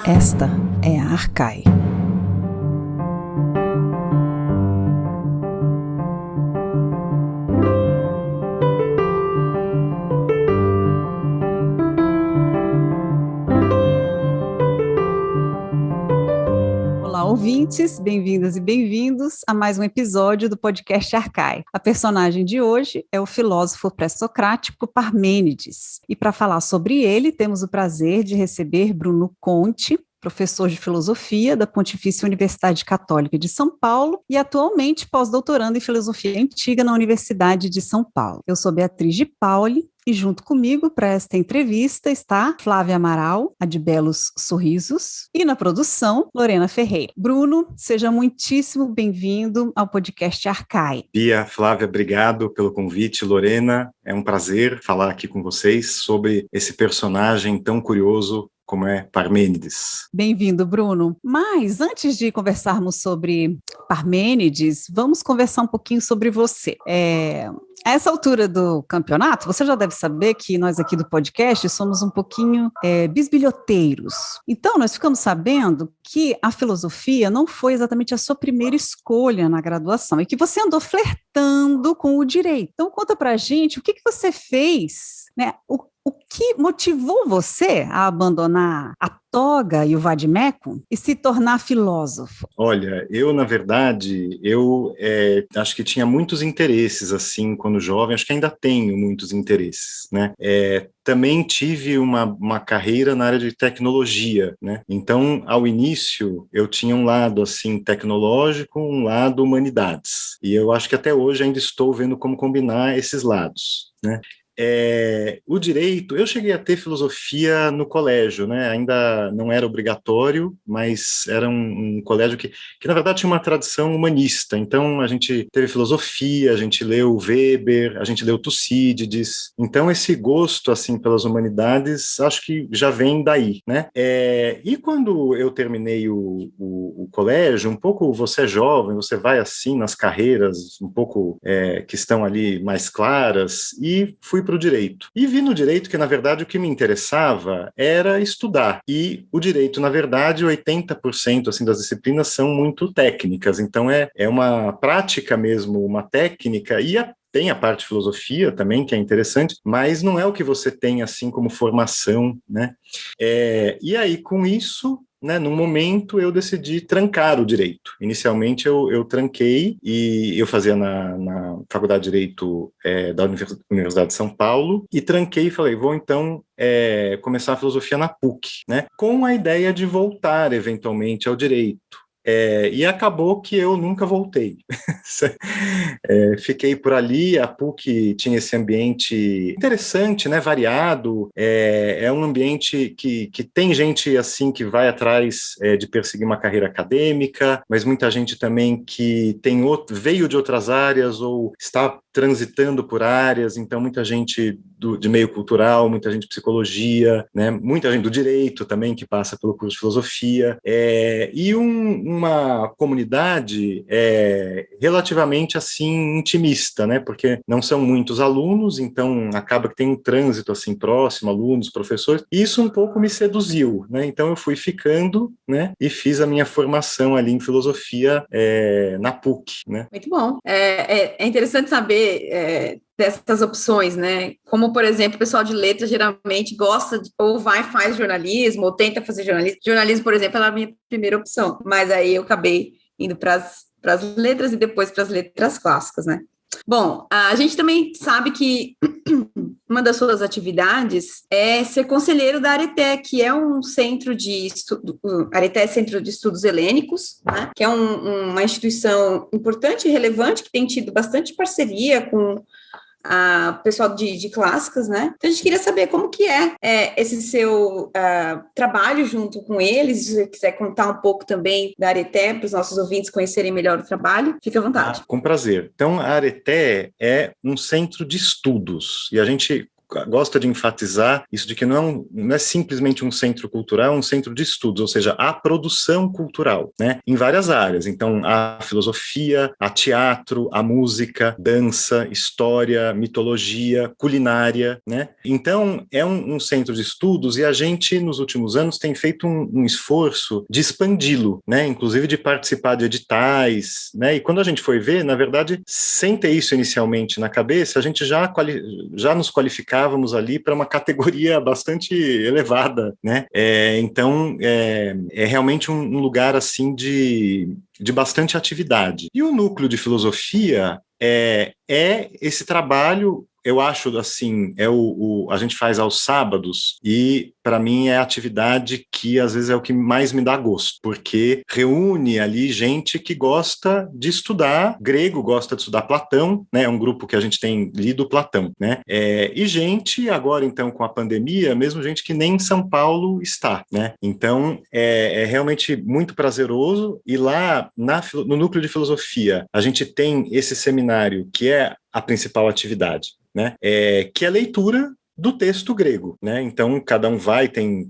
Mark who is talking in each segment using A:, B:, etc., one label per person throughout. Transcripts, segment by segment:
A: Esta é a Arcai. Olá, ouvintes, bem-vindas e bem-vindos a mais um episódio do podcast Arcai. A personagem de hoje é o filósofo pré-socrático Parmênides. E para falar sobre ele, temos o prazer de receber Bruno Conte, professor de filosofia da Pontifícia Universidade Católica de São Paulo e atualmente pós-doutorando em filosofia antiga na Universidade de São Paulo. Eu sou Beatriz de Pauli e junto comigo para esta entrevista está Flávia Amaral, a de Belos Sorrisos, e na produção, Lorena Ferreira. Bruno, seja muitíssimo bem-vindo ao podcast Arcai.
B: Bia, Flávia, obrigado pelo convite. Lorena, é um prazer falar aqui com vocês sobre esse personagem tão curioso como é Parmênides.
A: Bem-vindo, Bruno. Mas antes de conversarmos sobre Parmênides, vamos conversar um pouquinho sobre você. A essa altura do campeonato, você já deve saber que nós aqui do podcast somos um pouquinho bisbilhoteiros. Então, nós ficamos sabendo que a filosofia não foi exatamente a sua primeira escolha na graduação e que você andou flertando com o direito. Então, conta pra gente o que você fez, né? O que motivou você a abandonar a toga e o vade-mecum e se tornar filósofo?
B: Olha, na verdade, acho que tinha muitos interesses, assim, quando jovem, acho que ainda tenho muitos interesses, né? Também tive uma carreira na área de tecnologia, né? Então, ao início, eu tinha um lado, assim, tecnológico, um lado humanidades. E eu acho que até hoje ainda estou vendo como combinar esses lados, né? O direito, eu cheguei a ter filosofia no colégio, né? Ainda não era obrigatório, mas era um colégio que na verdade tinha uma tradição humanista. Então a gente teve filosofia, a gente leu Weber, a gente leu Tucídides. Então esse gosto assim pelas humanidades, acho que já vem daí, né? E quando eu terminei o colégio, um pouco você é jovem, você vai assim nas carreiras um pouco que estão ali mais claras, e fui para o direito. E vi no direito que, na verdade, o que me interessava era estudar. E o direito, na verdade, 80% assim, das disciplinas são muito técnicas. Então, é uma prática mesmo, uma técnica, e tem a parte de filosofia também, que é interessante, mas não é o que você tem, assim, como formação, né? E aí, com isso, né, num momento eu decidi trancar o direito. Inicialmente eu tranquei, e eu fazia na Faculdade de Direito da Universidade de São Paulo, e tranquei e falei, vou então começar a filosofia na PUC, né, com a ideia de voltar eventualmente ao direito. E acabou que eu nunca voltei. Fiquei por ali. A PUC tinha esse ambiente interessante, né, variado, é um ambiente que tem gente assim que vai atrás de perseguir uma carreira acadêmica, mas muita gente também que veio de outras áreas ou está transitando por áreas, então muita gente de meio cultural, muita gente de psicologia, né, muita gente do direito também que passa pelo curso de filosofia, e uma comunidade relativamente assim intimista, né, porque não são muitos alunos, então acaba que tem um trânsito assim próximo, alunos, professores, e isso um pouco me seduziu, né, então eu fui ficando, né, e fiz a minha formação ali em filosofia na PUC, né.
C: Muito bom. É interessante saber dessas opções, né? Como, por exemplo, o pessoal de letras geralmente gosta ou faz jornalismo, ou tenta fazer jornalismo. Jornalismo, por exemplo, era a minha primeira opção, mas aí eu acabei indo para as letras e depois para as letras clássicas, né? Bom, a gente também sabe que uma das suas atividades é ser conselheiro da Areté, que é um centro de estudo, Areté é Centro de Estudos Helênicos, né, que é uma instituição importante e relevante, que tem tido bastante parceria com o pessoal de clássicas, né? Então, a gente queria saber como que é esse seu trabalho junto com eles. Se você quiser contar um pouco também da Areté, para os nossos ouvintes conhecerem melhor o trabalho, fique à vontade.
B: Com prazer. Então, a Areté é um centro de estudos, e a gente gosta de enfatizar isso de que não é simplesmente um centro cultural, é um centro de estudos, ou seja, a produção cultural, né, em várias áreas. Então, a filosofia, a teatro, a música, dança, história, mitologia, culinária, né? Então, é um centro de estudos e a gente, nos últimos anos, tem feito um esforço de expandi-lo, né? Inclusive de participar de editais, né? E quando a gente foi ver, na verdade, sem ter isso inicialmente na cabeça, a gente já nos qualificávamos ali para uma categoria bastante elevada, né? Então, é realmente um lugar, assim, de bastante atividade. E o núcleo de filosofia é esse trabalho, eu acho, assim, a gente faz aos sábados e, para mim, é a atividade que, às vezes, é o que mais me dá gosto, porque reúne ali gente que gosta de estudar grego, gosta de estudar Platão, né? É um grupo que a gente tem lido Platão, né? E gente, agora, então, com a pandemia, mesmo gente que nem em São Paulo está, né? Então, é realmente muito prazeroso, e lá, no núcleo de filosofia, a gente tem esse seminário que é a principal atividade, né? Que é leitura do texto grego, né? Então, cada um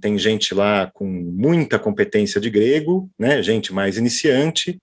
B: tem gente lá com muita competência de grego, né? Gente mais iniciante,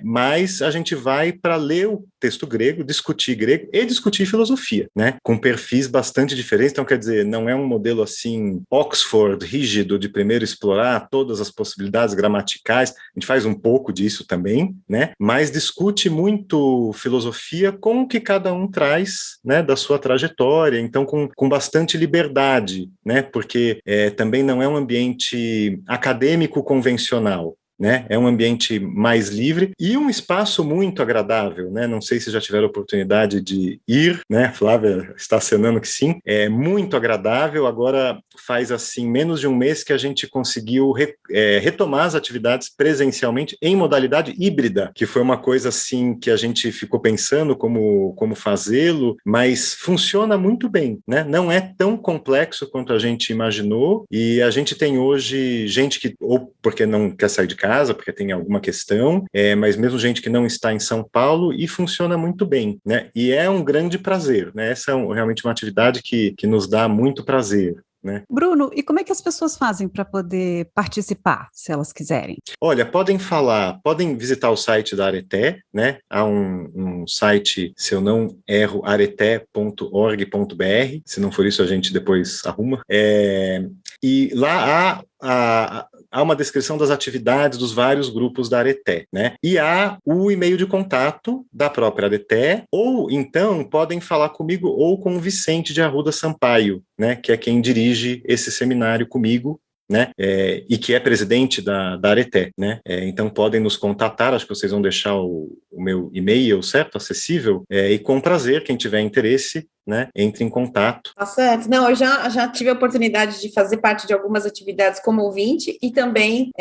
B: mas a gente vai para ler o texto grego, discutir grego e discutir filosofia, né? Com perfis bastante diferentes. Então, quer dizer, não é um modelo assim, Oxford, rígido, de primeiro explorar todas as possibilidades gramaticais. A gente faz um pouco disso também, né? Mas discute muito filosofia com o que cada um traz, né? Da sua trajetória. Então, com bastante liberdade, né? Porque também não é um ambiente acadêmico convencional, né? É um ambiente mais livre e um espaço muito agradável, né? Não sei se já tiveram oportunidade de ir, né? Flávia está acenando que sim. É muito agradável. Agora faz assim menos de um mês que a gente conseguiu retomar as atividades presencialmente em modalidade híbrida, que foi uma coisa assim que a gente ficou pensando como fazê-lo, mas funciona muito bem, né? Não é tão complexo quanto a gente imaginou, e a gente tem hoje gente que, ou porque não quer sair de casa, porque tem alguma questão, mas mesmo gente que não está em São Paulo, e funciona muito bem, né? E é um grande prazer, né? Essa é realmente uma atividade que nos dá muito prazer, né?
A: Bruno, e como é que as pessoas fazem para poder participar, se elas quiserem?
B: Olha, podem visitar o site da Areté, né? Há um site, se eu não erro, areté.org.br, se não for isso a gente depois arruma, e lá há uma descrição das atividades dos vários grupos da Areté, né? E há o e-mail de contato da própria Areté, ou então podem falar comigo ou com o Vicente de Arruda Sampaio, né? Que é quem dirige esse seminário comigo, né? E que é presidente da Areté, né? Então podem nos contatar, acho que vocês vão deixar o meu e-mail, certo? Acessível, e com prazer, quem tiver interesse, né, entre em contato.
C: Tá certo. Não, eu já tive a oportunidade de fazer parte de algumas atividades como ouvinte, e também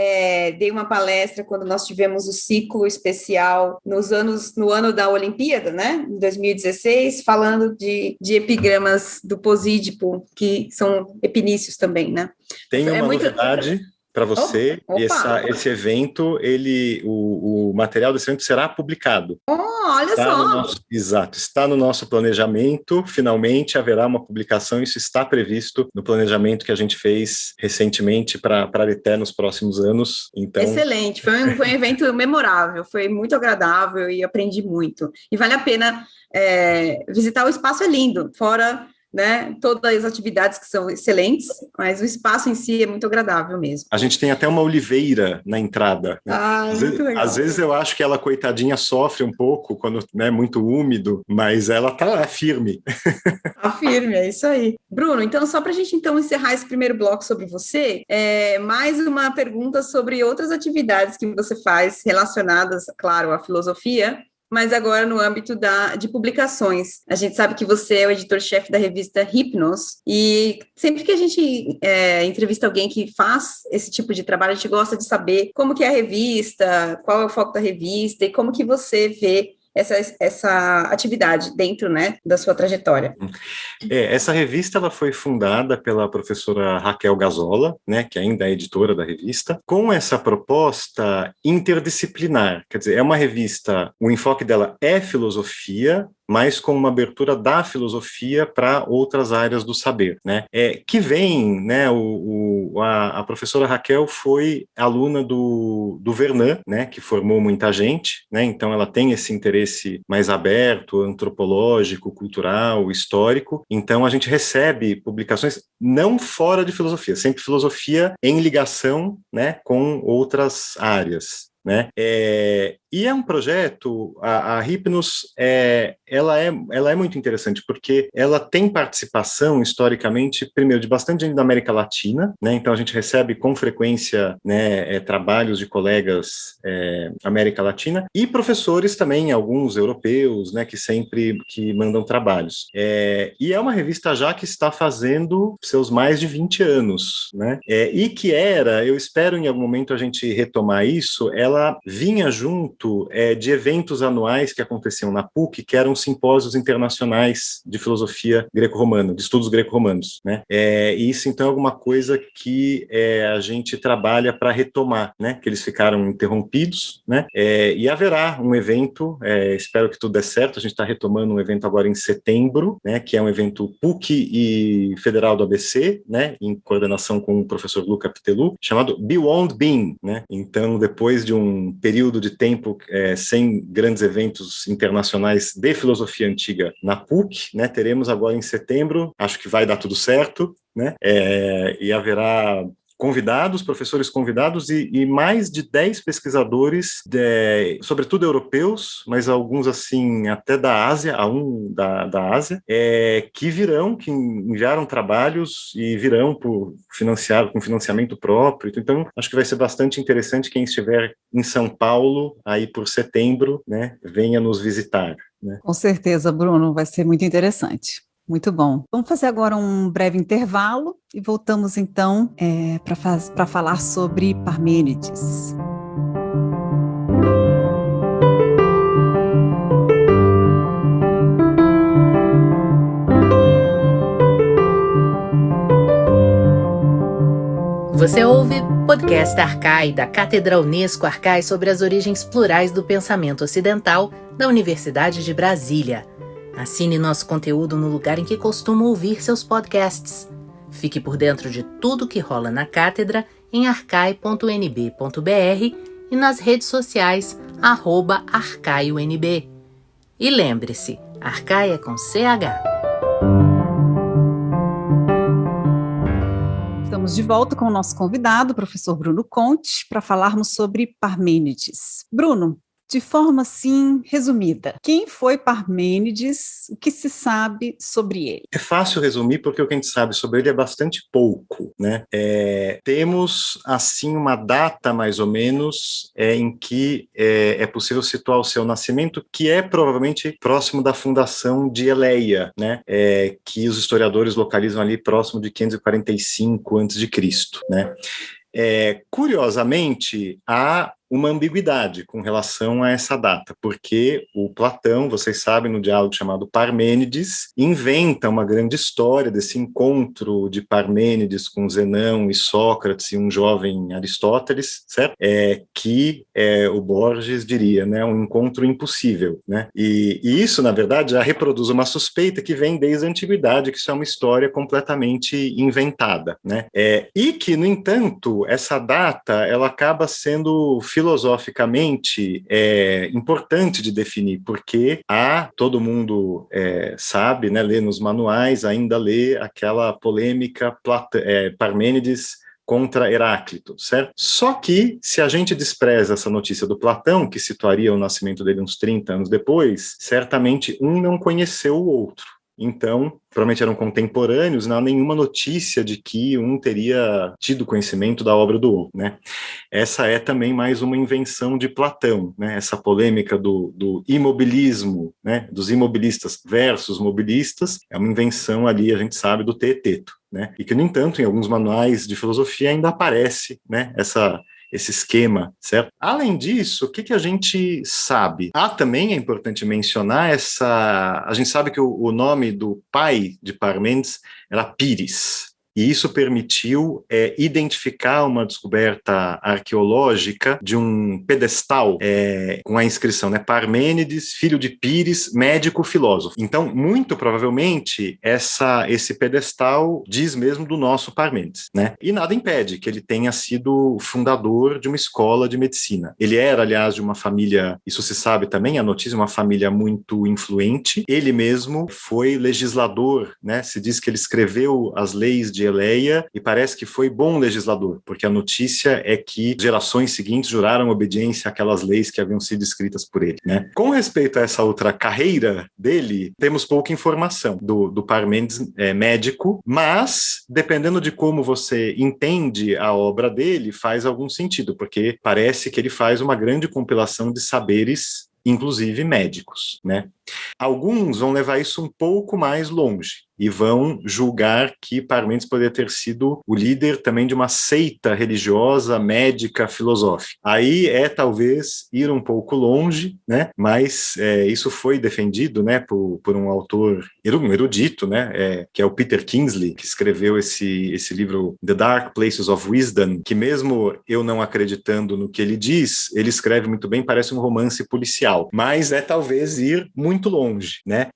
C: dei uma palestra quando nós tivemos o ciclo especial no ano da Olimpíada, né, em 2016, falando de epigramas do Posídipo, que são epinícios também, né?
B: Tem uma novidade para você. Esse evento, o material desse evento será publicado.
C: Olha só!
B: Exato, está no nosso planejamento, finalmente haverá uma publicação, isso está previsto no planejamento que a gente fez recentemente para a Areté nos próximos anos. Então... Excelente,
C: foi um evento memorável, foi muito agradável e aprendi muito. E vale a pena visitar, o espaço é lindo, fora... né, todas as atividades que são excelentes, mas o espaço em si é muito agradável mesmo.
B: A gente tem até uma oliveira na entrada. Né?
C: Muito legal.
B: Às vezes eu acho que ela, coitadinha, sofre um pouco quando é, né, muito úmido, mas ela tá lá, firme.
C: Tá firme, é isso aí. Bruno, então só para a gente encerrar esse primeiro bloco sobre você, mais uma pergunta sobre outras atividades que você faz relacionadas, claro, à filosofia, mas agora no âmbito de publicações. A gente sabe que você é o editor-chefe da revista Hypnos, e sempre que a gente entrevista alguém que faz esse tipo de trabalho, a gente gosta de saber como que é a revista, qual é o foco da revista, e como que você vê essa atividade dentro, né, da sua trajetória.
B: Essa revista ela foi fundada pela professora Raquel Gazola, né, que ainda é editora da revista, com essa proposta interdisciplinar. Quer dizer, é uma revista, o enfoque dela é filosofia, mas com uma abertura da filosofia para outras áreas do saber, né? Que vem, né, a professora Raquel foi aluna do Vernant, né, que formou muita gente, né? Então ela tem esse interesse mais aberto, antropológico, cultural, histórico. Então a gente recebe publicações não fora de filosofia, sempre filosofia em ligação, né, com outras áreas, né? E é um projeto, a Hypnos, ela é muito interessante, porque ela tem participação, historicamente, primeiro, de bastante gente da América Latina, né? Então a gente recebe com frequência, né, trabalhos de colegas América Latina, e professores também, alguns europeus, né, que mandam trabalhos. E é uma revista já que está fazendo seus mais de 20 anos, né? E que eu espero em algum momento a gente retomar isso, ela vinha junto de eventos anuais que aconteciam na PUC, que eram simpósios internacionais de filosofia greco-romana, de estudos greco-romanos, né? E isso, então, é alguma coisa que a gente trabalha para retomar, né? Que eles ficaram interrompidos, né? E haverá um evento, espero que tudo dê certo, a gente está retomando um evento agora em setembro, né? Que é um evento PUC e Federal do ABC, né? Em coordenação com o professor Luca Pitelu, chamado Beyond Being, né? Então, depois de um período de tempo sem grandes eventos internacionais de filosofia antiga na PUC, né? Teremos agora em setembro, acho que vai dar tudo certo, né? E haverá professores convidados e mais de 10 pesquisadores, sobretudo europeus, mas alguns assim até da Ásia, da Ásia, que enviaram trabalhos e virão com financiamento próprio. Então, acho que vai ser bastante interessante quem estiver em São Paulo, aí por setembro, né, venha nos visitar, né?
A: Com certeza, Bruno, vai ser muito interessante. Muito bom. Vamos fazer agora um breve intervalo e voltamos então para falar sobre Parmênides.
D: Você ouve podcast Arcai, da Cátedra Unesco Arcai sobre as origens plurais do pensamento ocidental da Universidade de Brasília. Assine nosso conteúdo no lugar em que costuma ouvir seus podcasts. Fique por dentro de tudo que rola na cátedra em arcai.nb.br e nas redes sociais @arcaionb. E lembre-se, Arcai é com CH.
A: Estamos de volta com o nosso convidado, o professor Bruno Conte, para falarmos sobre Parmênides. Bruno, de forma assim resumida, quem foi Parmênides? O que se sabe sobre ele?
B: É fácil resumir porque o que a gente sabe sobre ele é bastante pouco, né? Temos assim uma data mais ou menos em que é possível situar o seu nascimento, que é provavelmente próximo da fundação de Eleia, né? Que os historiadores localizam ali próximo de 545 a.C., né? Curiosamente, há uma ambiguidade com relação a essa data, porque o Platão, vocês sabem, no diálogo chamado Parmênides, inventa uma grande história desse encontro de Parmênides com Zenão e Sócrates e um jovem Aristóteles, certo? Que o Borges diria, né, um encontro impossível, né? E isso, na verdade, já reproduz uma suspeita que vem desde a antiguidade, que isso é uma história completamente inventada, né? E que, no entanto, essa data, ela acaba sendo filosoficamente importante de definir, porque todo mundo sabe, né, lê nos manuais, ainda lê aquela polêmica Parmênides contra Heráclito, certo? Só que, se a gente despreza essa notícia do Platão, que situaria o nascimento dele uns 30 anos depois, certamente um não conheceu o outro. Então, provavelmente eram contemporâneos, não há nenhuma notícia de que um teria tido conhecimento da obra do outro, né? Essa é também mais uma invenção de Platão, né? Essa polêmica do imobilismo, né? Dos imobilistas versus mobilistas, é uma invenção ali, a gente sabe, do Teeteto, né? E que, no entanto, em alguns manuais de filosofia ainda aparece, né? Esse esquema, certo? Além disso, o que a gente sabe? Também é importante mencionar a gente sabe que o nome do pai de Parmênides era Pires, E isso permitiu identificar uma descoberta arqueológica de um pedestal com a inscrição, né, Parmênides, filho de Pires, médico, filósofo. Então, muito provavelmente, esse pedestal diz mesmo do nosso Parmênides, né? E nada impede que ele tenha sido fundador de uma escola de medicina. Ele era, aliás, de uma família, isso se sabe também, a notícia, uma família muito influente. Ele mesmo foi legislador, né? Se diz que ele escreveu as leis de Eleia e parece que foi bom legislador, porque a notícia é que gerações seguintes juraram obediência àquelas leis que haviam sido escritas por ele, né? Com respeito a essa outra carreira dele, temos pouca informação do Parmênides médico, mas dependendo de como você entende a obra dele, faz algum sentido, porque parece que ele faz uma grande compilação de saberes, inclusive médicos, né? Alguns vão levar isso um pouco mais longe e vão julgar que Parmênides poderia ter sido o líder também de uma seita religiosa, médica, filosófica. Aí talvez ir um pouco longe, né? Mas isso foi defendido, né, por um autor, um erudito, né, que é o Peter Kingsley, que escreveu esse livro The Dark Places of Wisdom, que mesmo eu não acreditando no que ele diz, ele escreve muito bem, parece um romance policial, mas talvez ir muito longe, né?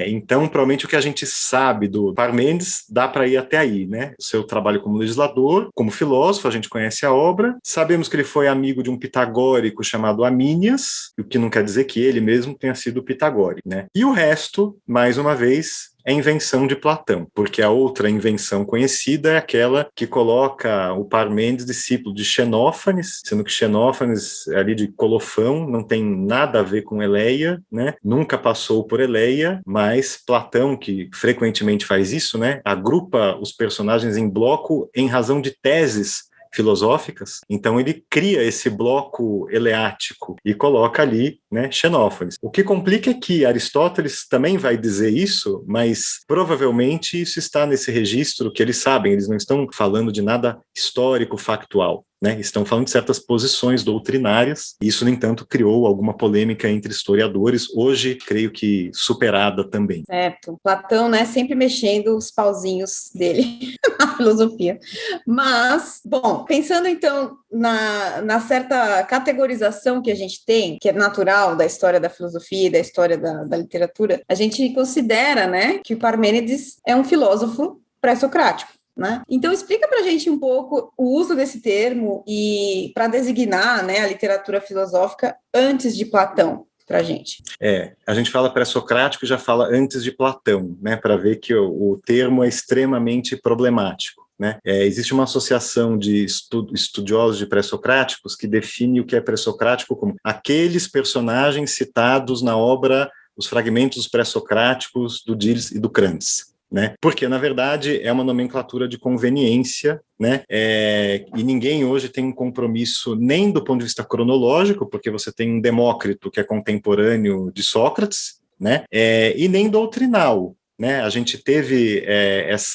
B: Então, provavelmente o que a gente sabe do Parmênides dá para ir até aí, né? O seu trabalho como legislador, como filósofo, a gente conhece a obra, sabemos que ele foi amigo de um pitagórico chamado Amínias, o que não quer dizer que ele mesmo tenha sido pitagórico, né? E o resto, mais uma vez, é invenção de Platão, porque a outra invenção conhecida é aquela que coloca o Parmênides discípulo de Xenófanes, sendo que Xenófanes é ali de Colofão, não tem nada a ver com Eleia, né? Nunca passou por Eleia, mas Platão, que frequentemente faz isso, né? Agrupa os personagens em bloco em razão de teses filosóficas, então ele cria esse bloco eleático e coloca ali, né, Xenófanes. O que complica é que Aristóteles também vai dizer isso, mas provavelmente isso está nesse registro que eles sabem, eles não estão falando de nada histórico, factual, né? Estão falando de certas posições doutrinárias, e isso, no entanto, criou alguma polêmica entre historiadores, hoje, creio que superada também.
C: Certo. Platão, né, sempre mexendo os pauzinhos dele na filosofia. Mas, bom, pensando então na certa categorização que a gente tem, que é natural da história da filosofia e da história da literatura, a gente considera, né, que o Parmênides é um filósofo pré-socrático. Né? Então, explica para a gente um pouco o uso desse termo e para designar, né, a literatura filosófica antes de Platão, para a gente.
B: A gente fala pré-socrático e já fala antes de Platão, né, para ver que o termo é extremamente problemático. Né? Existe uma associação de estudiosos de pré-socráticos que define o que é pré-socrático como aqueles personagens citados na obra Os Fragmentos Pré-Socráticos do Diles e do Crantes. Né? Porque, na verdade, é uma nomenclatura de conveniência, né? E ninguém hoje tem um compromisso nem do ponto de vista cronológico, porque você tem um Demócrito que é contemporâneo de Sócrates, né? E nem doutrinal. Né, a gente teve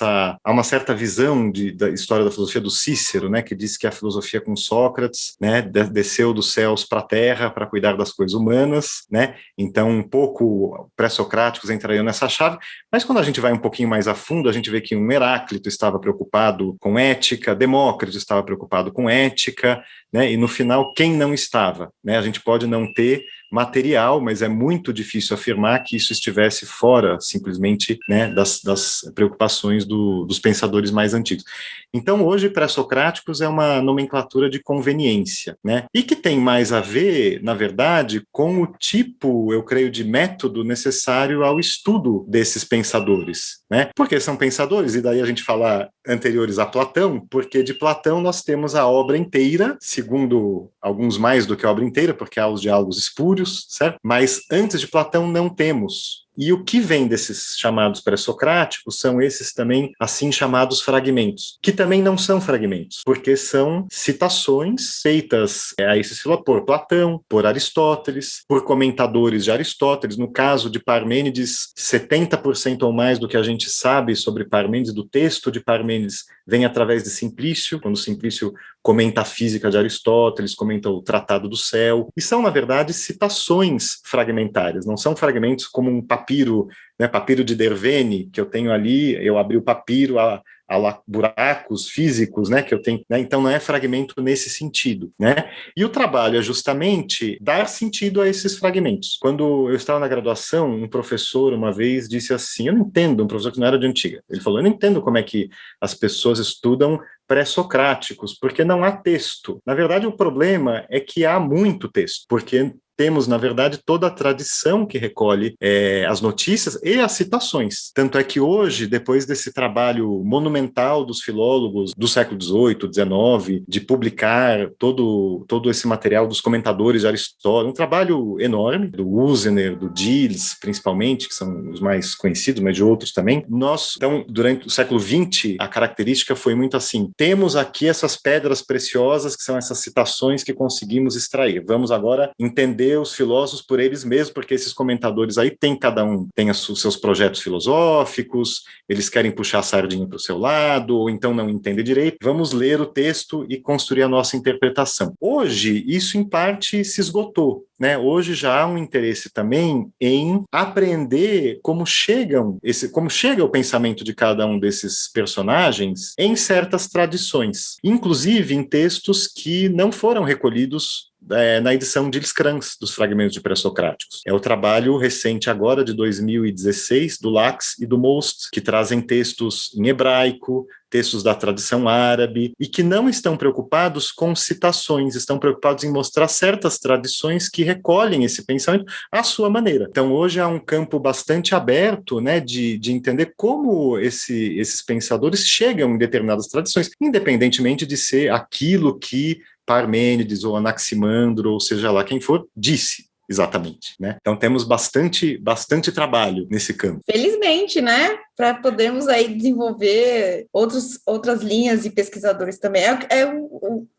B: há uma certa visão da história da filosofia do Cícero, né, que diz que a filosofia com Sócrates, né, desceu dos céus para a terra para cuidar das coisas humanas, né, então um pouco pré-socráticos entrariam nessa chave, mas quando a gente vai um pouquinho mais a fundo, a gente vê que um Heráclito estava preocupado com ética, Demócrito estava preocupado com ética, né, e no final, quem não estava? Né, a gente pode não ter material, mas é muito difícil afirmar que isso estivesse fora, simplesmente, né, das preocupações dos pensadores mais antigos. Então, hoje, pré-socráticos é uma nomenclatura de conveniência, né, e que tem mais a ver, na verdade, com o tipo, eu creio, de método necessário ao estudo desses pensadores, né, porque são pensadores, e daí a gente fala anteriores a Platão, porque de Platão nós temos a obra inteira, segundo alguns mais do que a obra inteira, porque há os diálogos espúrios, certo? Mas antes de Platão não temos. E o que vem desses chamados pré-socráticos são esses também, assim chamados fragmentos, que também não são fragmentos, porque são citações feitas a esses por Platão, por Aristóteles, por comentadores de Aristóteles. No caso de Parmênides, 70% ou mais do que a gente sabe sobre Parmênides, do texto de Parmênides, vem através de Simplício, quando Simplício comenta a física de Aristóteles, comenta o Tratado do Céu, e são, na verdade, citações fragmentárias, não são fragmentos como um papiro, né, papiro de Derveni, que eu tenho ali, eu abri o papiro, a buracos físicos, né, que eu tenho, né, então não é fragmento nesse sentido, né, e o trabalho é justamente dar sentido a esses fragmentos. Quando eu estava na graduação, um professor uma vez disse assim, eu não entendo, um professor que não era de antiga, ele falou, eu não entendo como é que as pessoas estudam pré-socráticos, porque não há texto. Na verdade, o problema é que há muito texto, porque temos, na verdade, toda a tradição que recolhe as notícias e as citações. Tanto é que hoje, depois desse trabalho monumental dos filólogos do século XVIII, XIX, de publicar todo esse material dos comentadores de Aristóteles, um trabalho enorme, do Usener, do Diels, principalmente, que são os mais conhecidos, mas de outros também. Então, durante o século XX, a característica foi muito assim, temos aqui essas pedras preciosas, que são essas citações que conseguimos extrair. Vamos agora entender os filósofos por eles mesmos, porque esses comentadores aí cada um tem os seus projetos filosóficos, eles querem puxar a sardinha para o seu lado, ou então não entendem direito. Vamos ler o texto e construir a nossa interpretação. Hoje, isso em parte se esgotou, né? Hoje já há um interesse também em aprender como chega o pensamento de cada um desses personagens em certas tradições, inclusive em textos que não foram recolhidos na edição de Ilskranz, dos fragmentos de pré-socráticos. É o trabalho recente agora, de 2016, do Lax e do Most, que trazem textos em hebraico, textos da tradição árabe, e que não estão preocupados com citações, estão preocupados em mostrar certas tradições que recolhem esse pensamento à sua maneira. Então, hoje há um campo bastante aberto, né, de entender como esses pensadores chegam em determinadas tradições, independentemente de ser aquilo que Parmênides ou Anaximandro, ou seja lá quem for, disse exatamente, né? Então temos bastante trabalho nesse campo.
C: Felizmente, né? Para podermos aí desenvolver outras linhas e pesquisadores também.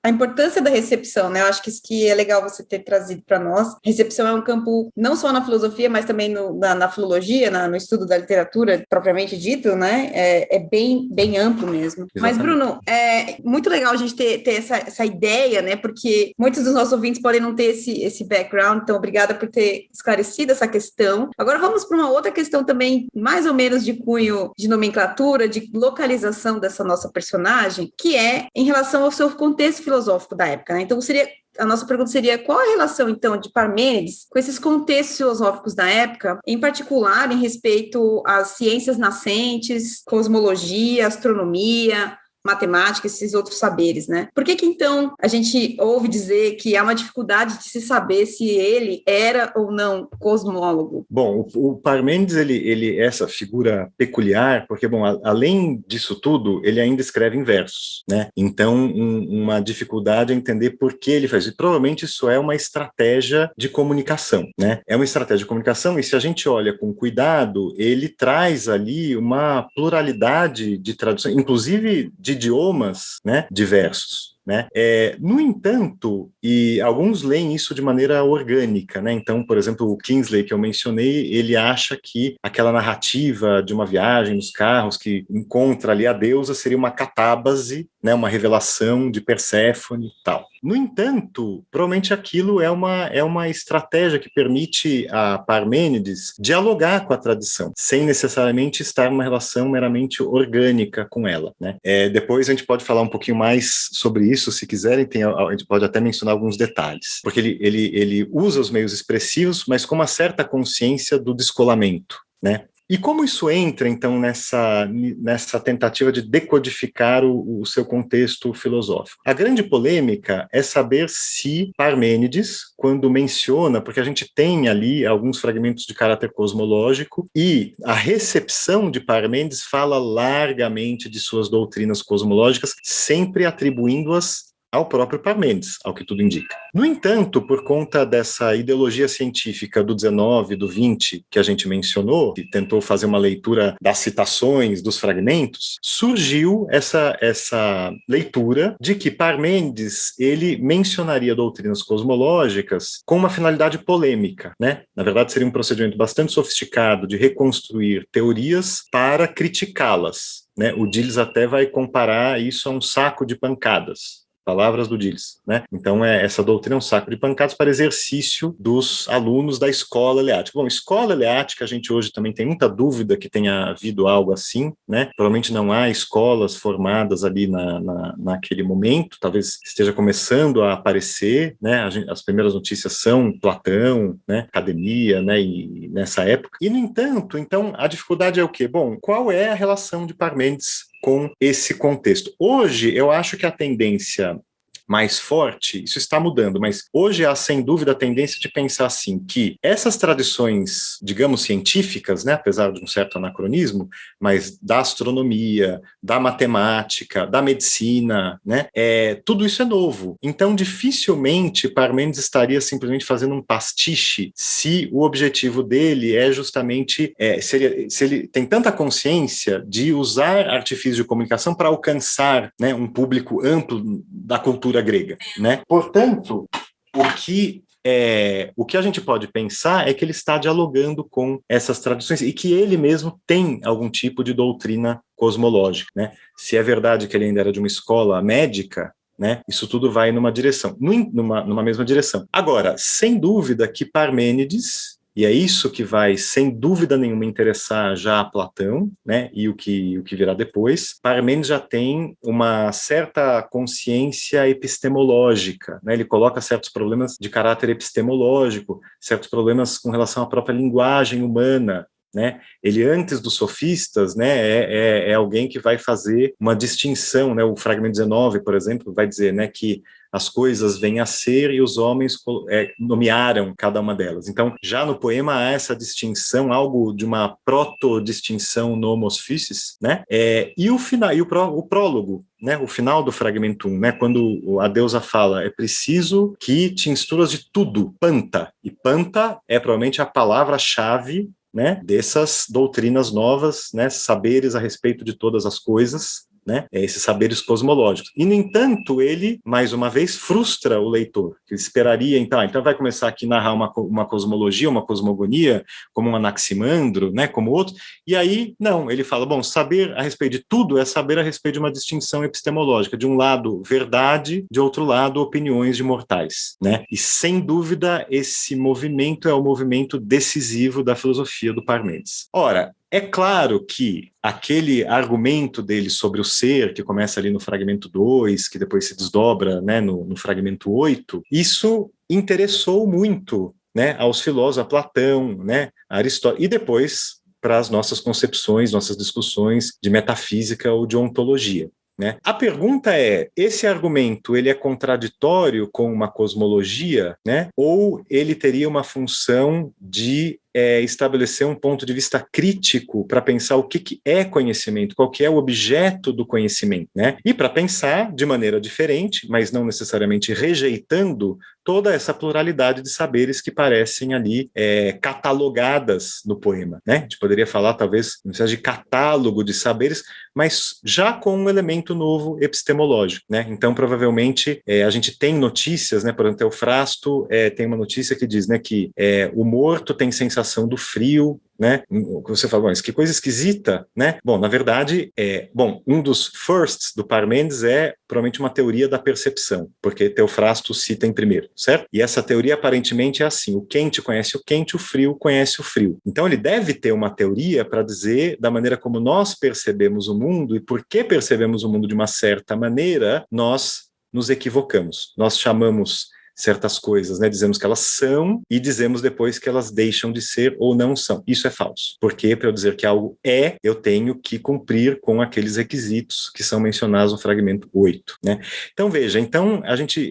C: A importância da recepção, né? Eu acho que isso que é legal você ter trazido para nós. Recepção é um campo não só na filosofia, mas também na filologia, no estudo da literatura propriamente dito, né? É bem amplo mesmo. Exatamente. Mas, Bruno, é muito legal a gente ter essa ideia, né? Porque muitos dos nossos ouvintes podem não ter esse background, então obrigada por ter esclarecido essa questão. Agora vamos para uma outra questão também, mais ou menos de cunho de nomenclatura, de localização dessa nossa personagem, que é em relação ao seu contexto filosófico da época, né? Então, a nossa pergunta seria qual a relação, então, de Parmênides com esses contextos filosóficos da época, em particular em respeito às ciências nascentes, cosmologia, astronomia, matemática, esses outros saberes, né? Por que então a gente ouve dizer que há uma dificuldade de se saber se ele era ou não cosmólogo?
B: Bom, o Parmênides, ele é essa figura peculiar, porque, bom, além disso tudo, ele ainda escreve em versos, né? Então, uma dificuldade é entender por que ele faz isso. E provavelmente isso é uma estratégia de comunicação, né? É uma estratégia de comunicação, e se a gente olha com cuidado, ele traz ali uma pluralidade de traduções, inclusive de idiomas, né, diversos. Né? No entanto, e alguns leem isso de maneira orgânica, né? Então, por exemplo, o Kingsley, que eu mencionei, ele acha que aquela narrativa de uma viagem nos carros que encontra ali a deusa seria uma catábase, né? Uma revelação de Perséfone e tal. No entanto, provavelmente aquilo é uma estratégia que permite a Parmênides dialogar com a tradição, sem necessariamente estar numa relação meramente orgânica com ela, né? Depois a gente pode falar um pouquinho mais sobre isso, se quiserem, a gente pode até mencionar alguns detalhes, porque ele usa os meios expressivos, mas com uma certa consciência do descolamento, né? E como isso entra, então, nessa tentativa de decodificar o seu contexto filosófico? A grande polêmica é saber se Parmênides, quando menciona, porque a gente tem ali alguns fragmentos de caráter cosmológico, e a recepção de Parmênides fala largamente de suas doutrinas cosmológicas, sempre atribuindo-as ao próprio Parmênides, ao que tudo indica. No entanto, por conta dessa ideologia científica do 19, do 20, que a gente mencionou, que tentou fazer uma leitura das citações, dos fragmentos, surgiu essa leitura de que Parmênides, ele mencionaria doutrinas cosmológicas com uma finalidade polêmica, né? Na verdade, seria um procedimento bastante sofisticado de reconstruir teorias para criticá-las, né? O Diels até vai comparar isso a um saco de pancadas, palavras do Diles, né? Então, essa doutrina é um saco de pancadas para exercício dos alunos da escola eleática. Bom, escola eleática, a gente hoje também tem muita dúvida que tenha havido algo assim, né? Provavelmente não há escolas formadas ali naquele momento, talvez esteja começando a aparecer, né? As primeiras notícias são Platão, né? Academia, né? E nessa época. E, no entanto, então, a dificuldade é o quê? Bom, qual é a relação de Parmênides com esse contexto? Hoje, eu acho que a tendência mais forte, isso está mudando, mas hoje há, sem dúvida, a tendência de pensar assim, que essas tradições, digamos, científicas, né, apesar de um certo anacronismo, mas da astronomia, da matemática, da medicina, né, tudo isso é novo. Então, dificilmente Parmênides estaria simplesmente fazendo um pastiche se o objetivo dele é justamente, se ele tem tanta consciência de usar artifícios de comunicação para alcançar, né, um público amplo da cultura grega, né? Portanto, o que a gente pode pensar é que ele está dialogando com essas tradições e que ele mesmo tem algum tipo de doutrina cosmológica, né? Se é verdade que ele ainda era de uma escola médica, né? Isso tudo vai numa direção, numa mesma direção. Agora, sem dúvida que Parmênides, e é isso que vai, sem dúvida nenhuma, interessar já a Platão, né, e o que virá depois. Parmênides já tem uma certa consciência epistemológica, né, ele coloca certos problemas de caráter epistemológico, certos problemas com relação à própria linguagem humana, né? Ele, antes dos sofistas, né, é alguém que vai fazer uma distinção, né? O fragmento 19, por exemplo, vai dizer, né, que as coisas vêm a ser e os homens nomearam cada uma delas. Então, já no poema há essa distinção, algo de uma proto-distinção no homos physis, né? E o final, o prólogo, né, o final do fragmento 1, né, quando a deusa fala, é preciso que te instruas de tudo, panta. E panta é provavelmente a palavra-chave, né, dessas doutrinas novas, né, saberes a respeito de todas as coisas, né, esses saberes cosmológicos. E, no entanto, ele, mais uma vez, frustra o leitor, que esperaria, então vai começar aqui a narrar uma cosmologia, uma cosmogonia, como um Anaximandro, né, como outro, e aí, não, ele fala, bom, saber a respeito de tudo é saber a respeito de uma distinção epistemológica, de um lado, verdade, de outro lado, opiniões de mortais, né, e, sem dúvida, esse movimento é o movimento decisivo da filosofia do Parmênides. Ora, é claro que aquele argumento dele sobre o ser, que começa ali no fragmento 2, que depois se desdobra, né, no fragmento 8, isso interessou muito, né, aos filósofos, a Platão, né, a Aristóteles, e depois para as nossas concepções, nossas discussões de metafísica ou de ontologia. Né? A pergunta é, esse argumento ele é contraditório com uma cosmologia, né? Ou ele teria uma função de estabelecer um ponto de vista crítico para pensar o que é conhecimento, qual que é o objeto do conhecimento, né? E para pensar de maneira diferente, mas não necessariamente rejeitando toda essa pluralidade de saberes que parecem ali catalogadas no poema, né? A gente poderia falar, talvez, de catálogo de saberes, mas já com um elemento novo epistemológico, né? Então, provavelmente, a gente tem notícias, né? Por exemplo, Teofrasto tem uma notícia que diz, né, que o morto tem sensação do frio, né? Você fala, mas que coisa esquisita, né? Bom, na verdade, um dos firsts do Parmênides é provavelmente uma teoria da percepção, porque Teofrasto cita em primeiro, certo? E essa teoria aparentemente é assim, o quente conhece o quente, o frio conhece o frio. Então ele deve ter uma teoria para dizer da maneira como nós percebemos o mundo e por que percebemos o mundo de uma certa maneira, nós nos equivocamos. Nós chamamos certas coisas, né? Dizemos que elas são e dizemos depois que elas deixam de ser ou não são. Isso é falso. Porque para eu dizer que algo eu tenho que cumprir com aqueles requisitos que são mencionados no fragmento 8, né? Então, veja,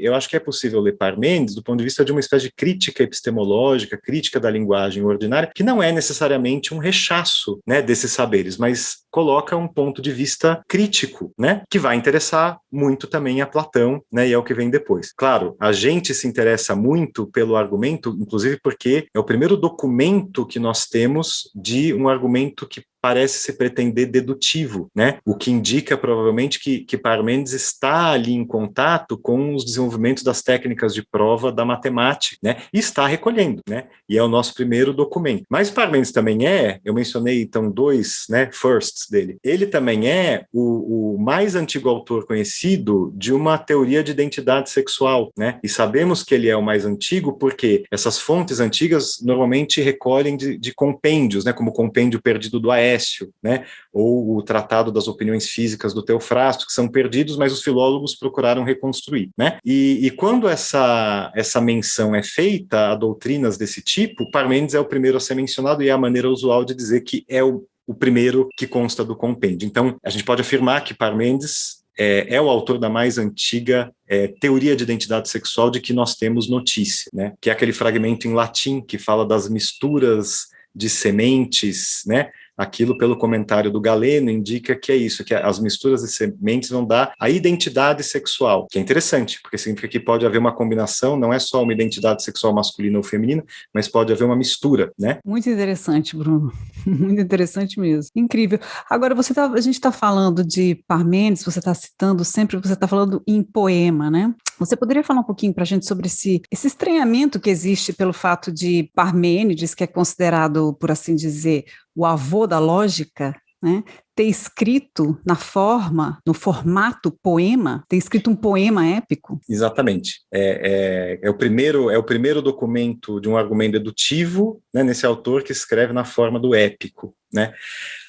B: eu acho que é possível ler Parmênides do ponto de vista de uma espécie de crítica epistemológica, crítica da linguagem ordinária, que não é necessariamente um rechaço, né, desses saberes, mas coloca um ponto de vista crítico, né, que vai interessar muito também a Platão, né, e é o que vem depois. Claro, a gente se interessa muito pelo argumento, inclusive porque é o primeiro documento que nós temos de um argumento que parece se pretender dedutivo, né? O que indica provavelmente que Parmênides está ali em contato com os desenvolvimentos das técnicas de prova da matemática, né? E está recolhendo, né? E é o nosso primeiro documento. Mas Parmênides também eu mencionei então 2, né, firsts dele. Ele também é o mais antigo autor conhecido de uma teoria de identidade sexual, né? E sabemos que ele é o mais antigo porque essas fontes antigas normalmente recolhem de compêndios, né? Como o compêndio perdido do Aécio, né? Ou o Tratado das Opiniões Físicas do Teofrasto, que são perdidos, mas os filólogos procuraram reconstruir, né? E quando essa menção é feita a doutrinas desse tipo, Parmênides é o primeiro a ser mencionado e é a maneira usual de dizer que é o primeiro que consta do compêndio. Então, a gente pode afirmar que Parmênides é o autor da mais antiga teoria de identidade sexual de que nós temos notícia, né? Que é aquele fragmento em latim que fala das misturas de sementes, né? Aquilo, pelo comentário do Galeno, indica que é isso, que as misturas de sementes vão dar a identidade sexual, que é interessante, porque significa que pode haver uma combinação, não é só uma identidade sexual masculina ou feminina, mas pode haver uma mistura, né?
A: Muito interessante, Bruno. Muito interessante mesmo. Incrível. Agora, a gente está falando de Parmênides, você está citando sempre, você está falando em poema, né? Você poderia falar um pouquinho para a gente sobre esse estranhamento que existe pelo fato de Parmênides, que é considerado, por assim dizer, o avô da lógica, né, ter escrito no formato poema, ter escrito um poema épico?
B: Exatamente. É o primeiro documento de um argumento dedutivo, né, nesse autor que escreve na forma do épico, né?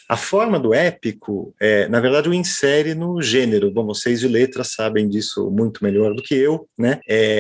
B: A forma do épico, na verdade, o insere no gênero. Bom, vocês de letras sabem disso muito melhor do que eu, né?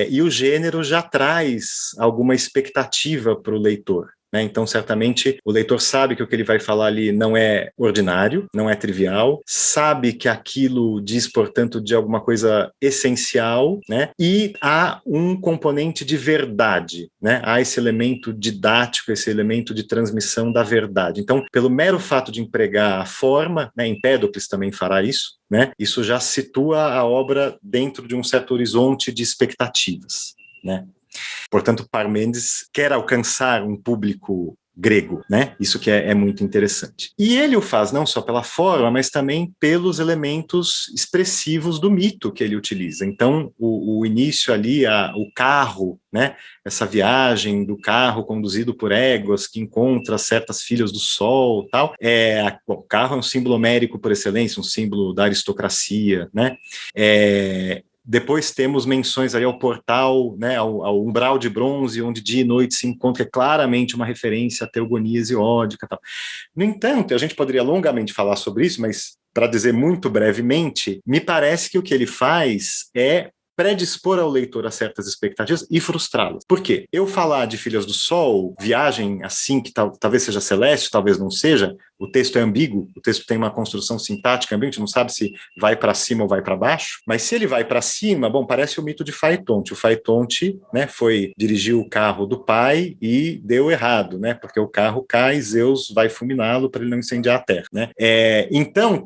B: E o gênero já traz alguma expectativa para o leitor, né? Então, certamente, o leitor sabe que o que ele vai falar ali não é ordinário, não é trivial, sabe que aquilo diz, portanto, de alguma coisa essencial, né? E há um componente de verdade, né? Há esse elemento didático, esse elemento de transmissão da verdade. Então, pelo mero fato de empregar a forma, né? Empédocles também fará isso, né? Isso já situa a obra dentro de um certo horizonte de expectativas, né? Portanto, Parmênides quer alcançar um público grego, né? Isso que é muito interessante. E ele o faz não só pela forma, mas também pelos elementos expressivos do mito que ele utiliza. Então, o início ali, o carro, né? Essa viagem do carro conduzido por éguas que encontra certas filhas do sol, tal. O carro é um símbolo homérico por excelência, um símbolo da aristocracia, né? Depois temos menções aí ao portal, né, ao umbral de bronze, onde dia e noite se encontra, claramente uma referência à teogonia hesiódica. Tal. No entanto, a gente poderia longamente falar sobre isso, mas para dizer muito brevemente, me parece que o que ele faz é predispor ao leitor a certas expectativas e frustrá-las. Por quê? Eu falar de Filhas do Sol, viagem assim, que talvez seja celeste, talvez não seja, o texto é ambíguo, o texto tem uma construção sintática ambígua, a gente não sabe se vai para cima ou vai para baixo, mas se ele vai para cima, bom, parece o mito de Faetonte. O Faetonte, né, dirigiu o carro do pai e deu errado, né, porque o carro cai, Zeus vai fulminá-lo para ele não incendiar a terra, né. Então,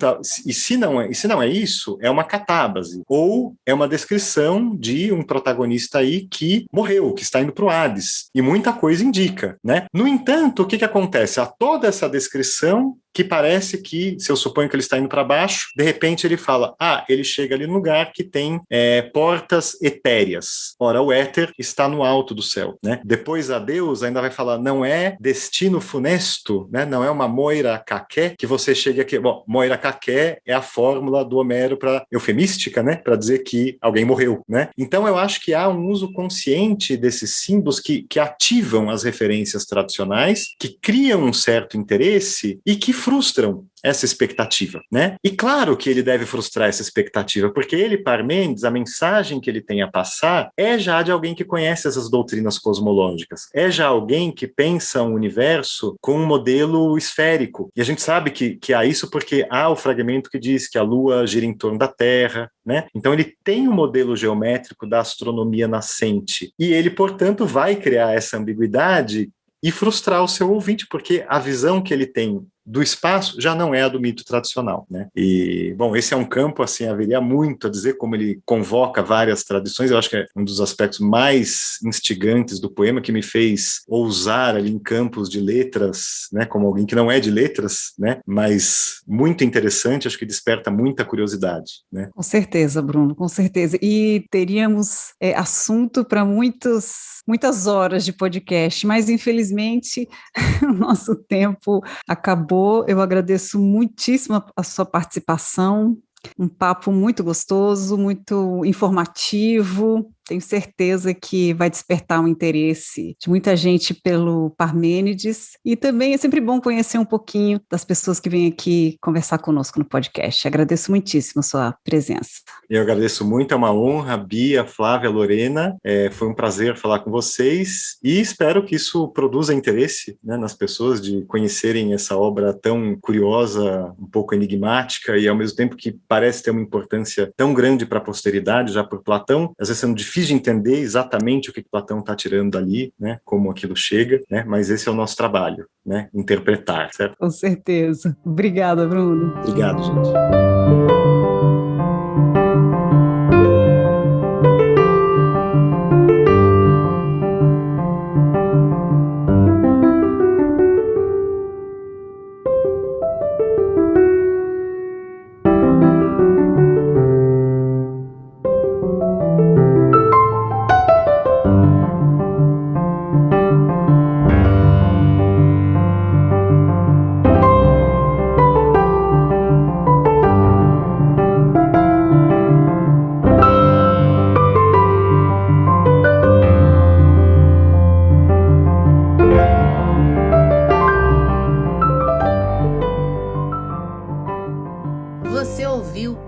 B: e se não é isso, é uma catábase, ou é uma descrição de um protagonista aí que morreu, que está indo para o Hades, e muita coisa indica, né. No entanto, o que acontece? Há toda essa descrição que parece que, se eu suponho que ele está indo para baixo, de repente ele fala, ele chega ali num lugar que tem portas etéreas. Ora, o éter está no alto do céu, né? Depois a Deus ainda vai falar, não é destino funesto, né? Não é uma moira caqué que você chegue aqui. Bom, moira caqué é a fórmula do Homero para eufemística, né? Para dizer que alguém morreu, né? Então eu acho que há um uso consciente desses símbolos que ativam as referências tradicionais, que criam um certo interesse e que frustram essa expectativa, né? E claro que ele deve frustrar essa expectativa, porque ele, Parmênides, a mensagem que ele tem a passar é já de alguém que conhece essas doutrinas cosmológicas, é já alguém que pensa um universo com um modelo esférico. E a gente sabe que há isso porque há o fragmento que diz que a Lua gira em torno da Terra, né? Então ele tem um modelo geométrico da astronomia nascente, e ele, portanto, vai criar essa ambiguidade e frustrar o seu ouvinte, porque a visão que ele tem do espaço já não é a do mito tradicional, né? E, bom, esse é um campo, assim, haveria muito a dizer, como ele convoca várias tradições. Eu acho que é um dos aspectos mais instigantes do poema, que me fez ousar ali em campos de letras, né, como alguém que não é de letras, né, mas muito interessante, acho que desperta muita curiosidade, né?
A: Com certeza, Bruno, com certeza. E teríamos assunto para muitas horas de podcast, mas infelizmente o nosso tempo acabou. Eu agradeço muitíssimo a sua participação. Um papo muito gostoso, muito informativo. Tenho certeza que vai despertar um interesse de muita gente pelo Parmênides. E também é sempre bom conhecer um pouquinho das pessoas que vêm aqui conversar conosco no podcast. Agradeço muitíssimo a sua presença.
B: Eu agradeço muito, é uma honra, Bia, Flávia, Lorena. Foi um prazer falar com vocês e espero que isso produza interesse, né, nas pessoas de conhecerem essa obra tão curiosa, um pouco enigmática e ao mesmo tempo que parece ter uma importância tão grande para a posteridade, já por Platão. Às vezes é difícil de entender exatamente o que Platão está tirando dali, né, como aquilo chega, né, mas esse é o nosso trabalho, né, interpretar, certo?
A: Com certeza. Obrigada, Bruno.
B: Obrigado, gente.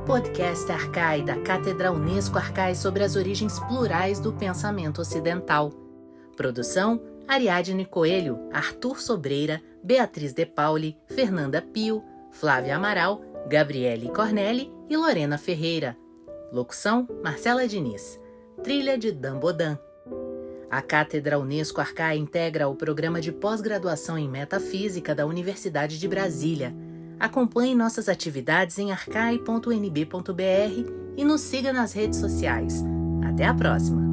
D: Podcast Arcai, da Cátedra Unesco Arcai sobre as origens plurais do pensamento ocidental. Produção: Ariadne Coelho, Arthur Sobreira, Beatriz De Pauli, Fernanda Pio, Flávia Amaral, Gabriele Cornelli e Lorena Ferreira. Locução: Marcela Diniz. Trilha de Dan Bodan. A Cátedra Unesco Arcai integra o programa de pós-graduação em Metafísica da Universidade de Brasília. Acompanhe nossas atividades em arcai.unb.br e nos siga nas redes sociais. Até a próxima!